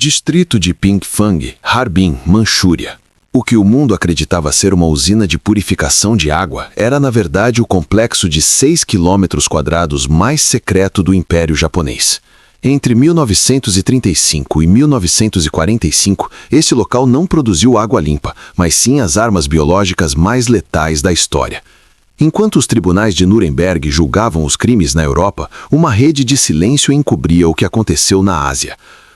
Distrito de Pingfang, Harbin, Manchúria. O que o mundo acreditava ser uma usina de purificação de água era, na verdade, o complexo de 6 km² mais secreto do Império Japonês. Entre 1935 e 1945, esse local não produziu água limpa, mas sim as armas biológicas mais letais da história. Enquanto os tribunais de Nuremberg julgavam os crimes na Europa, uma rede de silêncio encobria o que aconteceu na Ásia.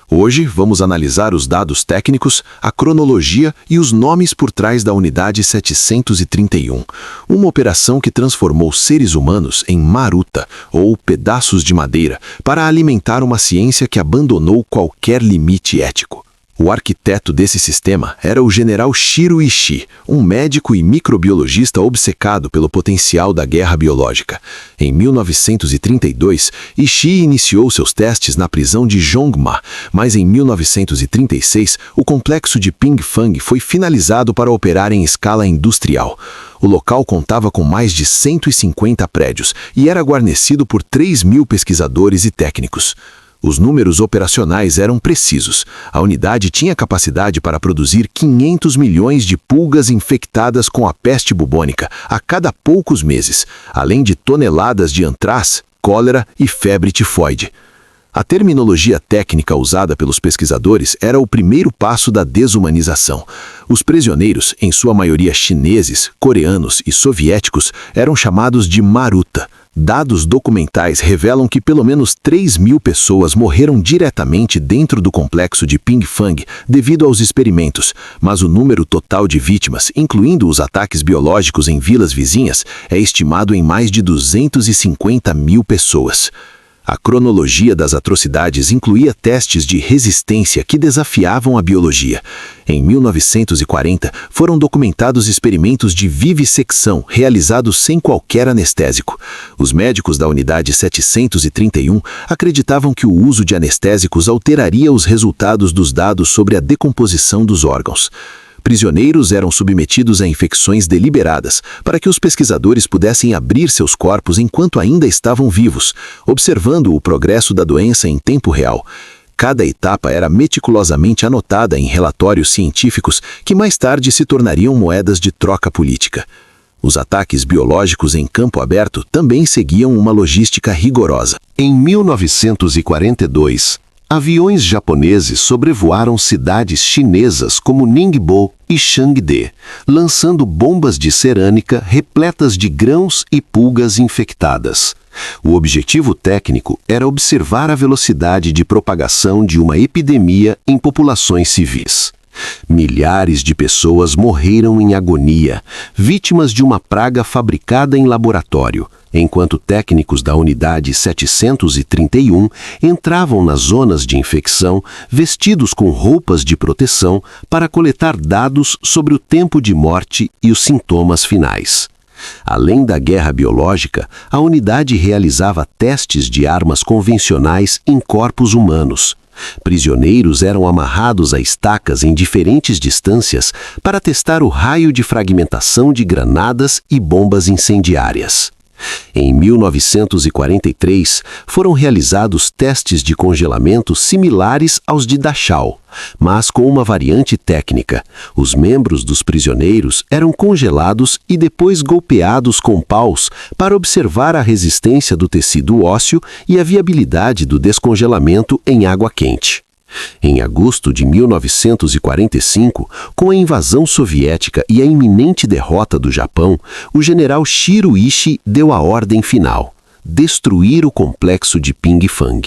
Hoje, vamos analisar os dados técnicos, a cronologia e os nomes por trás da Unidade 731, uma operação que transformou seres humanos em maruta, ou pedaços de madeira, para alimentar uma ciência que abandonou qualquer limite ético. O arquiteto desse sistema era o general Shiro Ishii, um médico e microbiologista obcecado pelo potencial da guerra biológica. Em 1932, Ishii iniciou seus testes na prisão de Jongma, mas em 1936, o complexo de Pingfang foi finalizado para operar em escala industrial. O local contava com mais de 150 prédios e era guarnecido por 3.000 pesquisadores e técnicos. Os números operacionais eram precisos. A unidade tinha capacidade para produzir 500 milhões de pulgas infectadas com a peste bubônica a cada poucos meses, além de toneladas de antraz, cólera e febre tifoide. A terminologia técnica usada pelos pesquisadores era o primeiro passo da desumanização. Os prisioneiros, em sua maioria chineses, coreanos e soviéticos, eram chamados de maruta. Dados documentais revelam que pelo menos 3.000 pessoas morreram diretamente dentro do complexo de Pingfang devido aos experimentos, mas o número total de vítimas, incluindo os ataques biológicos em vilas vizinhas, é estimado em mais de 250.000 pessoas. A cronologia das atrocidades incluía testes de resistência que desafiavam a biologia. Em 1940, foram documentados experimentos de vivissecção realizados sem qualquer anestésico. Os médicos da Unidade 731 acreditavam que o uso de anestésicos alteraria os resultados dos dados sobre a decomposição dos órgãos. Prisioneiros eram submetidos a infecções deliberadas para que os pesquisadores pudessem abrir seus corpos enquanto ainda estavam vivos, observando o progresso da doença em tempo real. Cada etapa era meticulosamente anotada em relatórios científicos que mais tarde se tornariam moedas de troca política. Os ataques biológicos em campo aberto também seguiam uma logística rigorosa. Em 1942, aviões japoneses sobrevoaram cidades chinesas como Ningbo e Changde, lançando bombas de cerâmica repletas de grãos e pulgas infectadas. O objetivo técnico era observar a velocidade de propagação de uma epidemia em populações civis. Milhares de pessoas morreram em agonia, vítimas de uma praga fabricada em laboratório, enquanto técnicos da Unidade 731 entravam nas zonas de infecção vestidos com roupas de proteção para coletar dados sobre o tempo de morte e os sintomas finais. Além da guerra biológica, a unidade realizava testes de armas convencionais em corpos humanos. Prisioneiros eram amarrados a estacas em diferentes distâncias para testar o raio de fragmentação de granadas e bombas incendiárias. Em 1943, foram realizados testes de congelamento similares aus de Dachau, mas com uma variante técnica. Os membros dos prisioneiros eram congelados e depois golpeados com paus para observar a resistência do tecido ósseo e a viabilidade do descongelamento em água quente. Em agosto de 1945, com a invasão soviética e a iminente derrota do Japão, o general Shiro Ishii deu a ordem final: destruir o complexo de Pingfang.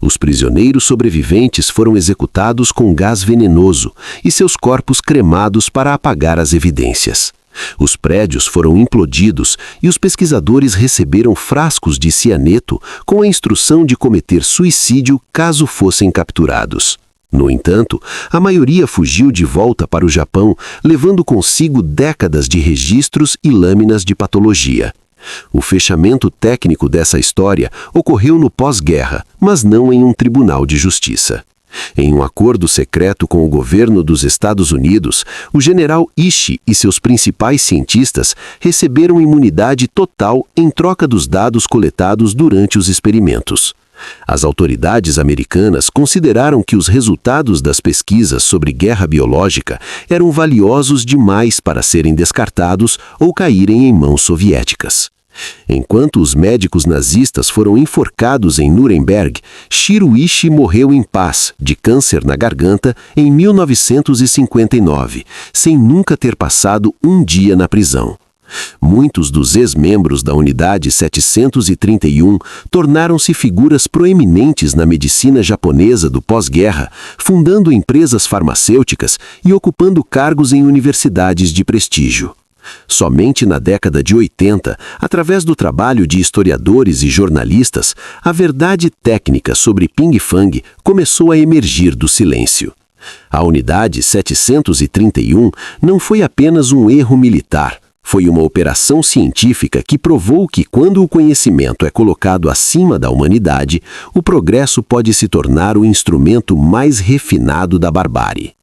Os prisioneiros sobreviventes foram executados com gás venenoso e seus corpos cremados para apagar as evidências. Os prédios foram implodidos e os pesquisadores receberam frascos de cianeto com a instrução de cometer suicídio caso fossem capturados. No entanto, a maioria fugiu de volta para o Japão, levando consigo décadas de registros e lâminas de patologia. O fechamento técnico dessa história ocorreu no pós-guerra, mas não em um tribunal de justiça. Em um acordo secreto com o governo dos Estados Unidos, o general Ishii e seus principais cientistas receberam imunidade total em troca dos dados coletados durante os experimentos. As autoridades americanas consideraram que os resultados das pesquisas sobre guerra biológica eram valiosos demais para serem descartados ou caírem em mãos soviéticas. Enquanto os médicos nazistas foram enforcados em Nuremberg, Shiro Ishii morreu em paz, de câncer na garganta, em 1959, sem nunca ter passado um dia na prisão. Muitos dos ex-membros da Unidade 731 tornaram-se figuras proeminentes na medicina japonesa do pós-guerra, fundando empresas farmacêuticas e ocupando cargos em universidades de prestígio. Somente na década de 80, através do trabalho de historiadores e jornalistas, a verdade técnica sobre Ping Fang começou a emergir do silêncio. A Unidade 731 não foi apenas um erro militar. Foi uma operação científica que provou que, quando o conhecimento é colocado acima da humanidade, o progresso pode se tornar o instrumento mais refinado da barbárie.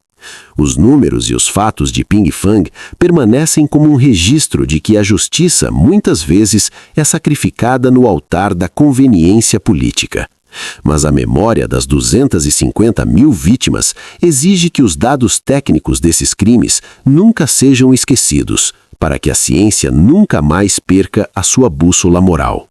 Os números e os fatos de Ping Fang permanecem como um registro de que a justiça, muitas vezes, é sacrificada no altar da conveniência política. Mas a memória das 250 mil vítimas exige que os dados técnicos desses crimes nunca sejam esquecidos, para que a ciência nunca mais perca a sua bússola moral.